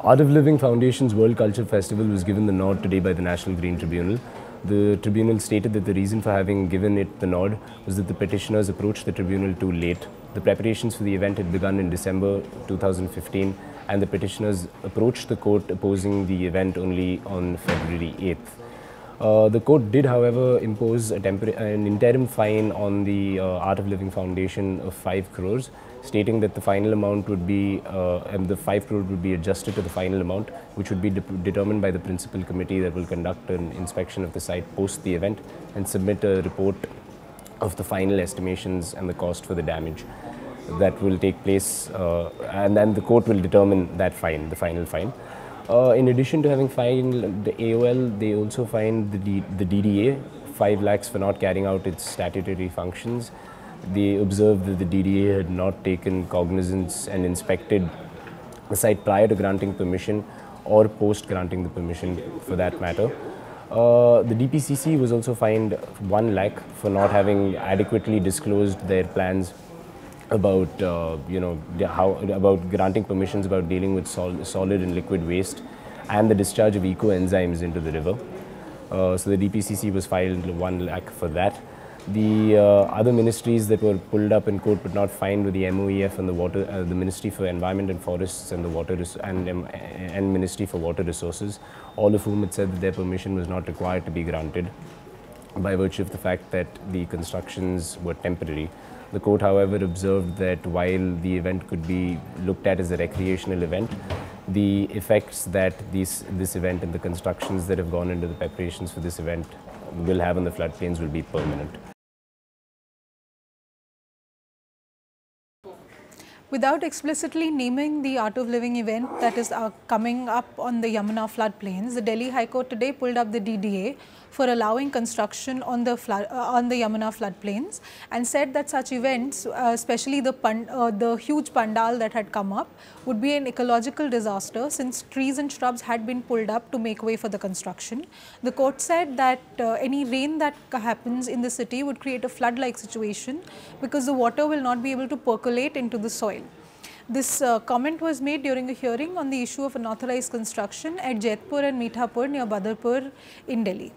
Art of Living Foundation's World Culture Festival was given the nod today by the National Green Tribunal. The tribunal stated that the reason for having given it the nod was that the petitioners approached the tribunal too late. The preparations for the event had begun in December 2015 and the petitioners approached the court opposing the event only on February 8th. The court did, however, impose an interim fine on the Art of Living Foundation of 5 crores, stating that the final amount would be, and the 5 crore would be adjusted to the final amount, which would be determined by the principal committee that will conduct an inspection of the site post the event and submit a report of the final estimations and the cost for the damage that will take place, and then the court will determine that fine, the final fine. In addition to having fined the AOL, they also fined the DDA 5 lakhs for not carrying out its statutory functions. They observed that the DDA had not taken cognizance and inspected the site prior to granting permission or post granting the permission for that matter. The DPCC was also fined 1 lakh for not having adequately disclosed their plans about about granting permissions about dealing with solid and liquid waste and the discharge of eco-enzymes into the river. So the DPCC was fined 1 lakh for that. The other ministries that were pulled up in court but not fined were the MOEF and the Ministry for Environment and Forests and the Ministry for Water Resources, all of whom had said that their permission was not required to be granted by virtue of the fact that the constructions were temporary. The court, however, observed that while the event could be looked at as a recreational event, the effects that this event and the constructions that have gone into the preparations for this event will have on the floodplains will be permanent. Without explicitly naming the Art of Living event that is coming up on the Yamuna floodplains, the Delhi High Court today pulled up the DDA for allowing construction on the Yamuna floodplains and said that such events, especially the huge pandal that had come up, would be an ecological disaster since trees and shrubs had been pulled up to make way for the construction. The court said that any rain that happens in the city would create a flood-like situation because the water will not be able to percolate into the soil. This comment was made during a hearing on the issue of unauthorized construction at Jaitpur and Mithapur near Badarpur in Delhi.